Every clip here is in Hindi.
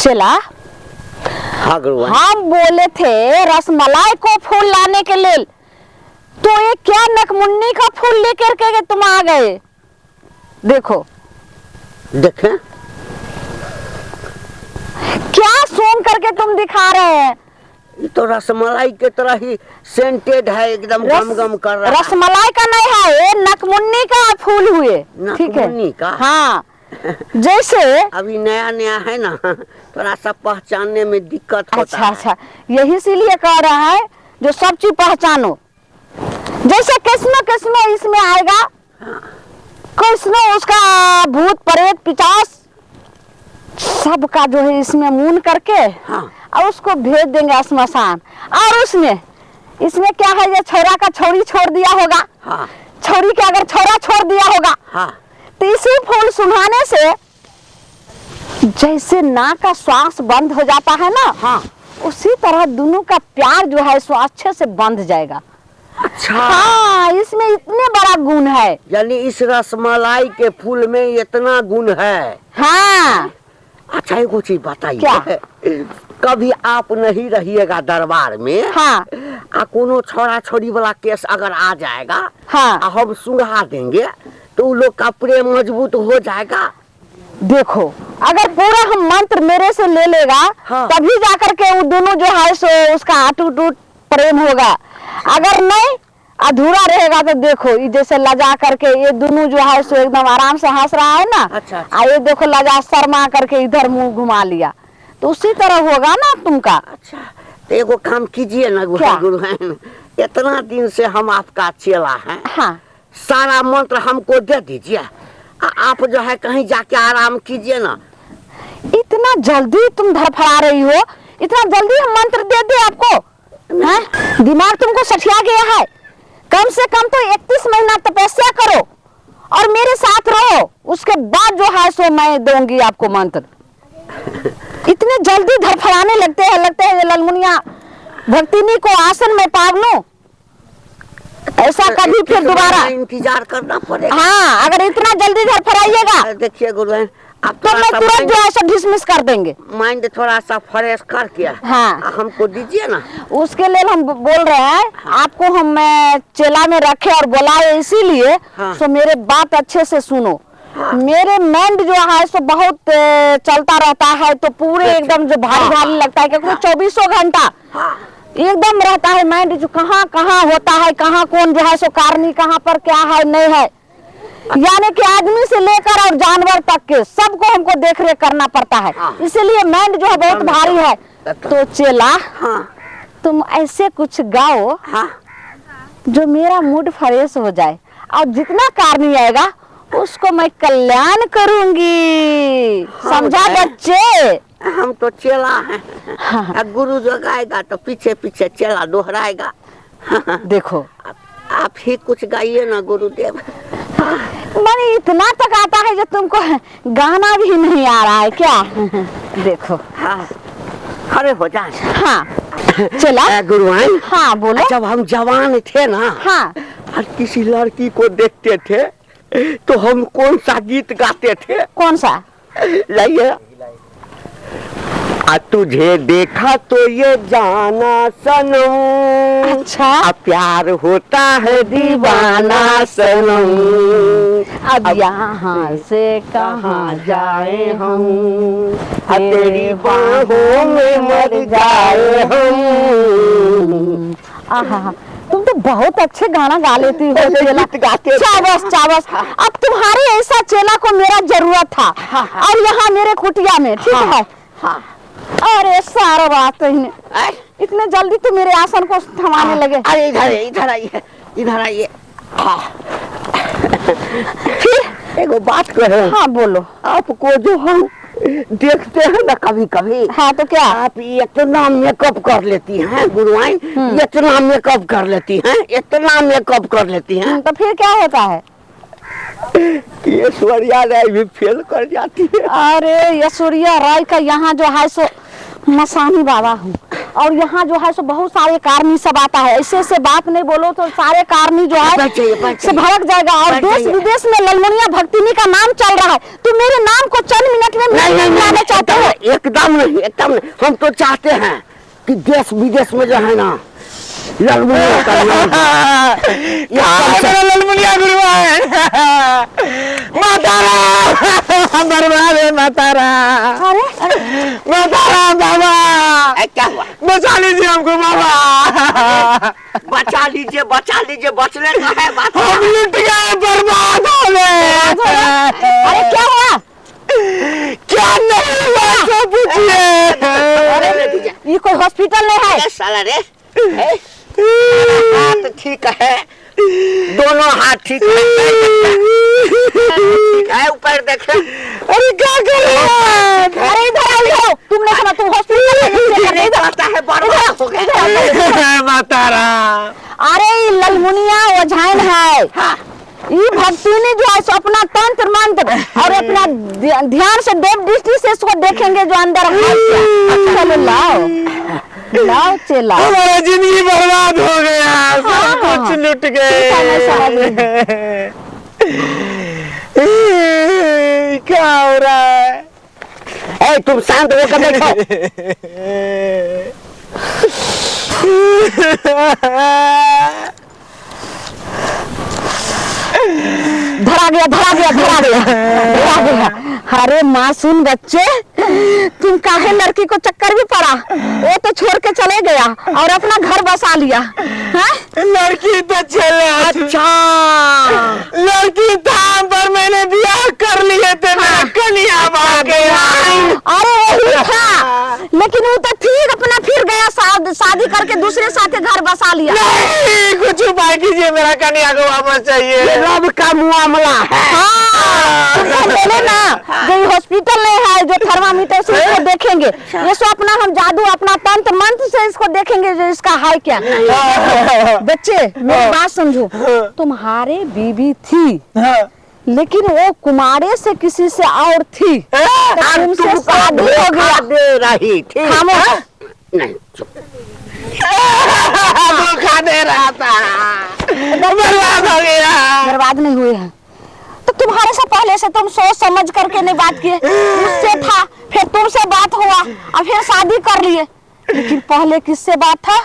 चला। हाँ गुरुआइन। हम बोले थे रसमलाई को फूल लाने के लिए, तो ये क्या नकमुन्नी का फूल लेकर के तुम आ गए। देखो देखें क्या सूंघ करके तुम दिखा रहे हैं। ये तो रसमलाई के तरह ही सेंटेड है, एकदम गम गम कर रहा है। रसमलाई का नहीं है, ये नकमुन्नी का फूल हुए। ठीक है नकमुन्नी का? हाँ जैसे अभी नया नया है ना, थोड़ा सा पहचानने में दिक्कत होता है। अच्छा यही इसीलिए कह रहा है जो सब चीज पहचानो। जैसे किस्म इसमें आएगा, किस्म उसका भूत प्रेत पिचास सबका जो है इसमें मून करके और उसको भेज देंगे श्मशान। और इसमें क्या है, ये छोरा का छोरी छोड़ दिया होगा, छोरी के अगर छोरा छोड़ दिया होगा, तो इसी फूल सुहाने से जैसे नाक का श्वास बंद हो जाता है ना, उसी तरह दोनों का प्यार जो है सो अच्छे से बंध जाएगा। अच्छा हाँ, इसमें इतने बड़ा गुण है। यानी इस रसमलाई के फूल में इतना गुण है। हाँ अच्छा एक चीज बताइए, कभी आप नहीं रहिएगा दरबार में, कोनो छोरा छोरी वाला केस अगर आ जाएगा, हम सुंघा देंगे तो उन लोग का प्रेम मजबूत हो जाएगा। देखो अगर पूरा हम मंत्र मेरे से ले लेगा, तभी जाकर के वो दोनों जो है सो उसका अटूट प्रेम होगा। अगर नहीं अधूरा रहेगा तो देखो ये जैसे लजा करके ये दोनों जो है सो एकदम आराम से हंस रहा है ना। अच्छा। ये देखो लजा शर्मा करके इधर मुंह घुमा लिया, तो उसी तरह होगा ना तुमका। अच्छा तो एगो काम कीजिए ना गुरुआइन, इतना दिन से हम आपका चेला हैं, सारा मंत्र हमको दे दीजिए, आप जो है कहीं जाके आराम कीजिए ना। इतना जल्दी तुम धड़फड़ा रही हो, इतना जल्दी हम मंत्र दे दे आपको? दिमाग तुमको सठिया गया है। कम से कम तो 31 महीना तपस्या करो और मेरे साथ रहो, उसके बाद जो है सो मैं दूंगी आपको मंत्र। इतने जल्दी धड़फड़ाने लगते हैं ललमुनिया भक्तिनी को आसन में पाग लो, ऐसा कभी फिर दोबारा इंतजार करना पड़ेगा। हाँ अगर इतना जल्दी धड़फड़ाइएगा देखिए गुरुआइन, आप तो मैं तुरंत जो है सो डिसमिस कर देंगे। माइंड थोड़ा सा फ्रेश करके हमको दीजिए ना। उसके लिए हम बोल रहे हैं आपको, हम चेला में रखे और बुलाए इसीलिए सो मेरे बात अच्छे से सुनो। मेरे माइंड जो है सो बहुत चलता रहता है, तो पूरे एकदम जो भारी भारी लगता है, क्योंकि 24 घंटा एकदम रहता है माइंड, जो कहाँ कहाँ होता है, कहाँ कौन जो है सो कारणी कहाँ पर क्या है नहीं है, यानी कि आदमी से लेकर और जानवर तक के सबको हमको देख रेख करना पड़ता है। इसीलिए माइंड जो है बहुत भारी है। तो चेला तुम ऐसे कुछ गाओ जो मेरा मूड फ्रेश हो जाए, और जितना कारणी आएगा उसको मैं कल्याण करूंगी। समझा बच्चे? हम तो चेला हैं, गुरु जो गाएगा तो पीछे पीछे चेला दोहराएगा। देखो आप ही कुछ गाइए ना गुरुदेव। मैंने इतना तक आता है जो तुमको गाना भी नहीं आ रहा है क्या? देखो खड़े हो जाए। चला गुरुआइन। बोलो। जब हम जवान थे ना, हर किसी लड़की को देखते थे तो हम कौन सा गीत गाते थे? कौन सा? लाइए। तुझे देखा तो ये जाना सनम, अच्छा प्यार होता है दीवाना सनम, अब यहाँ से कहाँ जाए हम, तेरी बाहों में मर जाए हम। तुम तो बहुत अच्छे गाना गा लेती हो चेला। चावस अब तुम्हारे ऐसा चेला को मेरा जरूरत था, और यहाँ मेरे कुटिया में। ठीक है। अरे सारा बात इतने जल्दी तो मेरे आसन को थमाने लगे। अरे इधर आइए, इधर आइए। फिर एगो बात करो। बोलो। आपको जो हम देखते हैं ना कभी कभी, तो क्या आप इतना मेकअप कर लेती हैं गुरुआइन, इतना मेकअप कर लेती हैं, इतना मेकअप कर लेती हैं, तो फिर क्या होता है? ऐश्वर्या राय भी फेल कर जाती है। अरे ऐश्वर्या राय का यहाँ जो है सो मसानी बाबा हूँ। और यहाँ जो है सो बहुत सारे कारनी सब आता है, ऐसे ऐसे बात नहीं बोलो तो सारे कारनी जो है से भड़क जाएगा। और देश विदेश में ललमुनिया भक्तिनी का नाम चल रहा है, तुम मेरे नाम को चंद मिनट में नहीं चाहते हो? एकदम नहीं, एकदम नहीं। हम तो चाहते हैं कि देश विदेश में जो है ना ललमुनिया का ललमुनिया गुरुवान मातारा बर्बाद है मातारा। अरे मातारा बाबा क्या हुआ? बचा लीजिए हमको बाबा, बचा लीजिए, बचा लीजिए, बचने का है बात। हम लुट गए, बर्बाद हो गए। अरे क्या हुआ? क्या नहीं हुआ तो पूछिए। ये कोई हॉस्पिटल नहीं है साला रे। हाथ ठीक है, दोनों हाथ ठीक है, ठीक है, ऊपर देखे। अरे क्या कर रहे हैं? अरे इधर आओ, तुमने सुना तुम हॉस्पिटल नहीं जाता है, बर्बाद हो गया मातारा। अरे ये ललमुनिया ओझाइन है, ये भक्तिनी जो है सो अपना तंत्र मंत्र और अपना ध्यान से देव दृष्टि से इसको देखेंगे जो अंदर है क्या। चलो लाओ लाओ चला, हमारा जिंदगी बर्बाद हो गया, सब कुछ लुट गए। क्या हो रहा है? ए, तुम शांत होकर देखो। धरा गया धरा गया धरा गया धरा गया। अरे मासूम बच्चे, तुम काहे लड़की को चक्कर भी पड़ा? वो तो छोड़ के चले गया और अपना घर बसा लिया है? लड़की तो चले, अच्छा लड़की था पर मैंने ब्याह कर लिए थे, मेरा कन्या आ गया। अरे वही था, लेकिन वो तो ठीक अपना फिर गया, शादी करके दूसरे साथ घर बसा लिया। नहीं, कुछ उपाय कीजिए, मेरा कन्या को वापस चाहिए। रब का मामला है। बोले ना जो हॉस्पिटल नहीं है जो थर्मामीटर से इसको देखेंगे, ये सो अपना हम जादू अपना तंत्र मंत्र से इसको देखेंगे जो इसका है क्या। बच्चे मेरी बात समझो, तुम्हारे बीवी थी लेकिन वो कुमारे से किसी से और थी, तो तुमसे शादी हो गया। दे रही थी। नहीं चुप, धोखा दे रहा था, बर्बाद हो गया। बर्बाद नहीं हुए हैं तो तुम्हारे से पहले से तुम सोच समझ करके नहीं बात किए। मुझसे था, फिर तुमसे बात हुआ और फिर शादी कर लिए, लेकिन पहले किससे बात था?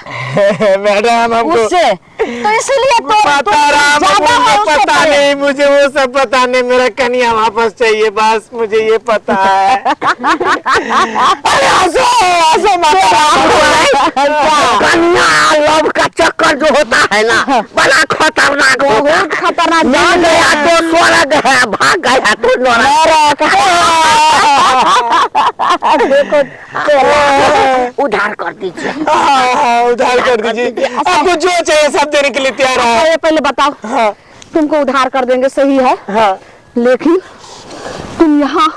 मैडम हमको उससे, तो इसलिए तो पता नहीं, मुझे वो सब पता नहीं, मेरा कन्या वापस चाहिए, बस मुझे ये पता है। अरे हंसो हंसो कन्या लव का चक्कर जो होता है ना बड़ा खतरनाक होगा। बहुत खतरनाक। जान गया तो स्वर्ग है, भाग गया तो नरक। देखो उधार कर दीजिए। उधार कर दीजिए, आपको जो चाहिए सब देने के लिए तैयार है। ये पहले बताओ, तुमको उधार कर देंगे सही है, लेकिन तुम यहाँ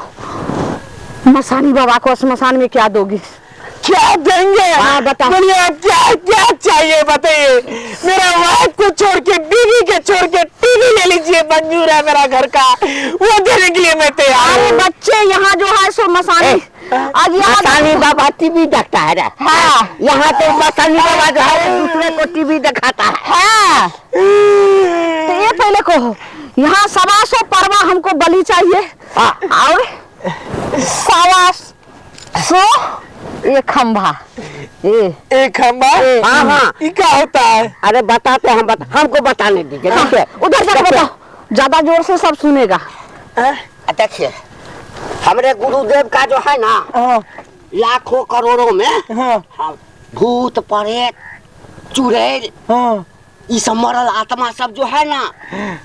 मसानी बाबा को स्मशान में क्या दोगी? क्या देंगे? बताओ। क्या क्या चाहिए बताइए। मेरा वाइफ को छोड़ के, बीवी के छोड़ के टीवी ले लीजिए, मंजूर है मेरा घर का, वो देने के लिए मैं तैयार हूँ। बच्चे यहाँ जो है सो मसानी, आज मसानी बाबा टीवी देखता है। हाँ, यहाँ तो मसानी बाबा जो है दूसरे को टीवी दिखाता है। तो ये पहले कहो, यहाँ 125 परवा हमको बलि चाहिए और 125 एक खंभा। एक खंभा? हाँ हाँ, ये क्या होता है? अरे बताते हम हमको बताने दीजिए। उधर जाकर बताओ, ज्यादा जोर से सब सुनेगा। देखिए, हमारे गुरुदेव का जो है ना लाखों करोड़ों में भूत प्रेत चुड़ैल ये सब मरल आत्मा सब जो है ना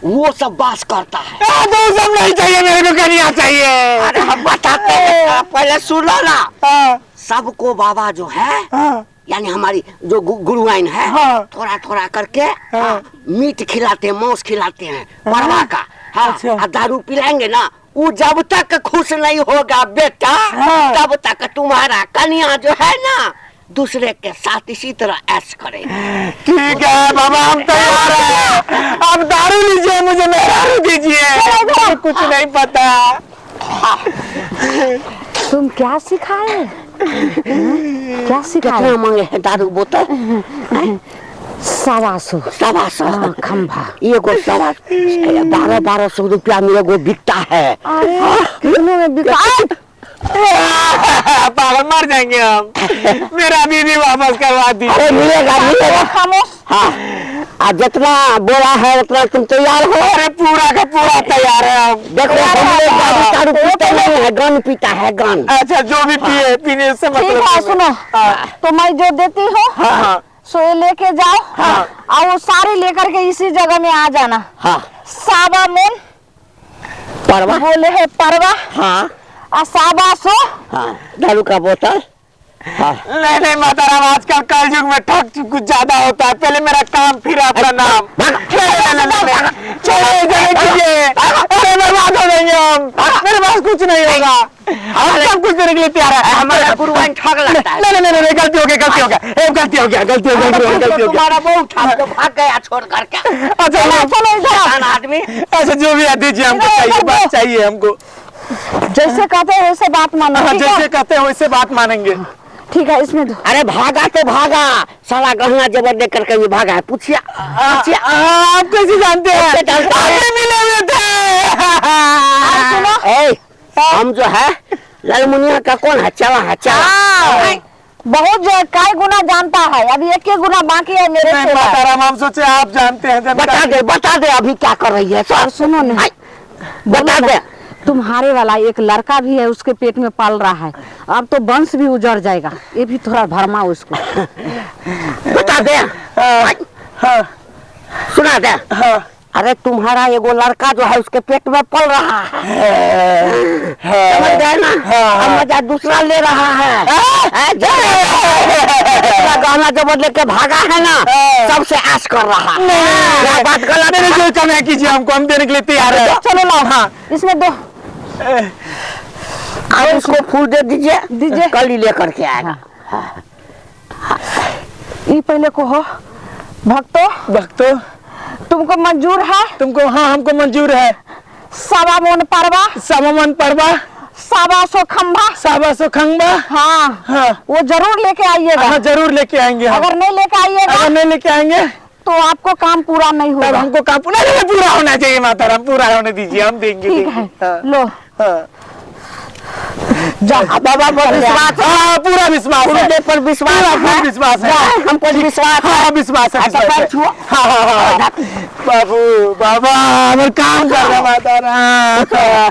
वो सब वास करता है। तो सब नहीं चाहिए, मेरे को कन्या चाहिए। अरे हम बताते हैं, पहले सुनो ना। सबको बाबा जो है यानी हमारी जो गुरुआइन है थोड़ा थोड़ा करके मीट खिलाते हैं, मांस खिलाते हैं परवा का। अच्छा। दारू पिलाएंगे ना, वो जब तक खुश नहीं होगा बेटा तब तक तुम्हारा कन्या जो है ना दूसरे के साथ इसी तरह ऐश करे। ठीक है बाबा, हम तैयार हैं। आप दारू लीजिए, मुझे मेहरारू दीजिए, मुझे कुछ नहीं पता। तुम क्या सिखाए? क्या सिखाया? कितना मांगे है दारू बोतल? 125 125 खंभा। ये को 1200 रुपया मेरे को बिकता है। अरे कितने में बिका? पागल, मर जाएंगे हम। मेरा बीवी वापस करवा दी। अरे मिलेगा मिलेगा। खामोश। हाँ, आज जितना बोला है उतना तुम तैयार हो? अरे पूरा का पूरा तैयार है हम। देखो दारू पीता नहीं है, गन पीता है, गन। अच्छा, जो भी पिए पीने से ठीक मतलब है, सुनो तो मैं जो देती हूँ हाँ सो ये लेके जाओ। और वो सारे लेकर के इसी जगह में आ जाना। हाँ, साबा मोन परवा। बोले है परवा। हाँ और साबासो। हाँ, दारू का बोतल। हाँ, नहीं नहीं माताराम, आजकल कलयुग में ठग कुछ ज्यादा होता है। पहले मेरा काम फिर आपका नाम। चलो जल्दी कीजिए, अरे बर्बाद हो जाएंगे हम। मेरे पास कुछ नहीं होगा, हम सब कुछ देने के लिए तैयार है। हमारा गुरुवाइन ठग लगता है। नहीं नहीं नहीं, गलती हो गया, गलती हो गया, गलती हो गया, गलती हो गया, गलती हो गया। तुम्हारा बहुत ठग भाग गया छोड़ करके। अच्छा चलो इधर। आदमी अच्छा, जो भी है दीजिए, हमको चाहिए, बात चाहिए हमको। जैसे कहते हैं वैसे बात मानो। हाँ, ठीक है? जैसे कहते हैं वैसे बात मानेंगे। ठीक है, इसमें दो। अरे भागा तो भागा, साला गहना जबर दे करके भी भागा है। पूछिए आप कैसे जानते हैं? आगे मिले हुए थे। सुनो ए, हम जो है लालमुनिया का कौन है? चला है, चला। बहुत जो काय गुना जानता है, अभी एक गुना बाकी है मेरे नहीं से। माताराम, हम सोचे आप जानते हैं। बता दे अभी क्या कर रही है। और सुनो ना, बता दे। तुम्हारे वाला एक लड़का भी है, उसके पेट में पाल रहा है। अब तो वंश भी उजड़ जाएगा, ये भी थोड़ा भरमा उसको। बता दे। हाँ, सुना दे। हाँ, अरे तुम्हारा एगो लड़का जो है उसके पेट में पल रहा है, समझ गए ना? अब मजा दूसरा ले रहा है। गहना जबर लेके भागा है ना, सबसे आश कर रहा है। बात गलत है। जो कम कीजिए हमको, हम देने के लिए तैयार है। चलो लाओ। हाँ, इसमें दो। आप उसको फूल दे दीजिए, दीजिए। कल ही लेकर के आएगा। ये पहले को हो भक्तो, तुमको मंजूर है? तुमको? हाँ, हमको मंजूर है। सवा मोन परवा, सममन परवा, 125 खंभा। 125 खंभा। हाँ, हाँ, वो जरूर लेके आइएगा। हाँ, जरूर लेके आएंगे हम। अगर नहीं लेके आइएगा अगर नहीं लेके आएंगे तो आपको काम पूरा नहीं तब होगा। हमको काम पूरा होना चाहिए। माताराम, पूरा होने दीजिए, हम देंगे। ठीक है, लो हाँ। जा बाबा पर विश्वास। हाँ, पूरा विश्वास है। गुरुदेव पर विश्वास पूरा है। विश्वास है। हम पर विश्वास है। हाँ, विश्वास है, अच्छा, विश्वास है। पैर छुओ। हाँ। बाबू, बाबा, हमारे काम कर रहा माताराम।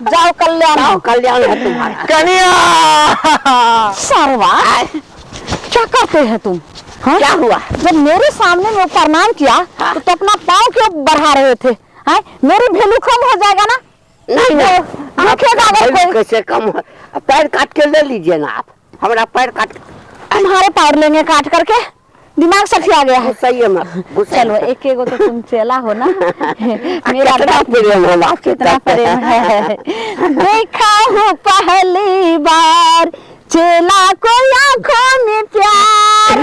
जाओ कल्याण। कल्याण है तुम्हारा। कन्या सरवा, क्या करते हैं तुम? हाँ? क्या हुआ? जब मेरे सामने में वो प्रणाम किया तो अपना पाँव क्यों बढ़ा रहे थे? हाँ? मेरी वैल्यू कम हो जाएगा ना? नहीं नहीं, रखेगा अगर कोई। कैसे कम हो? पैर काट के ले लीजिए ना आप, हमारा पैर काट। तुम्हारे पैर लेंगे काट करके? दिमाग सखिया गया है। सही है मत। चलो, एक एगो तो तुम चेला हो ना। मेरा कितना प्रेम है आपसे, कितना प्रेम है। देखा हूँ पहली बार चेला को आँखों में प्यार।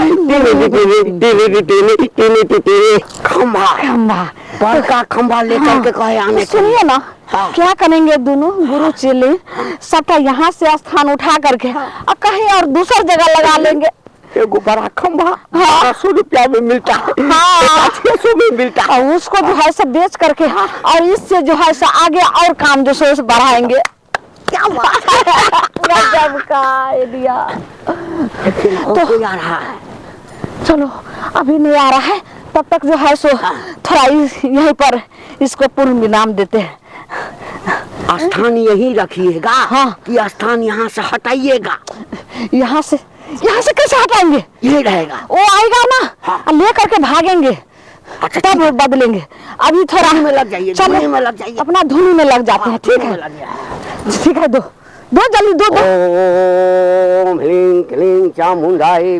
खंभा खंभा, पर का खंभा लेकर के कहे आने के लिए। सुनिए ना, हाँ। क्या करेंगे दोनों गुरु चेले? सबका यहाँ से स्थान उठा करके और कहीं और दूसरी जगह लगा लेंगे। एगो बड़ा खंभा हाँ। 100 रुपया में मिलता है। हाँ। 600 में मिलता है। और उसको जो है सब बेच करके और इससे जो है सब आगे और काम जो है बढ़ाएंगे। क्या बात है? गजब का आइडिया। तो आ रहा है। चलो, अभी नहीं आ रहा है, तब तक जो है सो थोड़ा यहीं पर इसको पूर्ण विराम देते हैं। स्थान यही रखिएगा। हाँ। कि स्थान यहाँ से हटाइएगा। यहाँ से कैसे हटाएंगे? यही रहेगा। वो आएगा ना, हाँ। ले करके भागेंगे, अच्छा, तब वो बदलेंगे। अभी थोड़ा धुन में लग जाइए, चलो, धुन में लग जाइए। अपना धुन में लग जाते हैं। ठीक है, ठीक है, दो जल्दी दो। ओम ह्रीं क्लीं चामुंडाय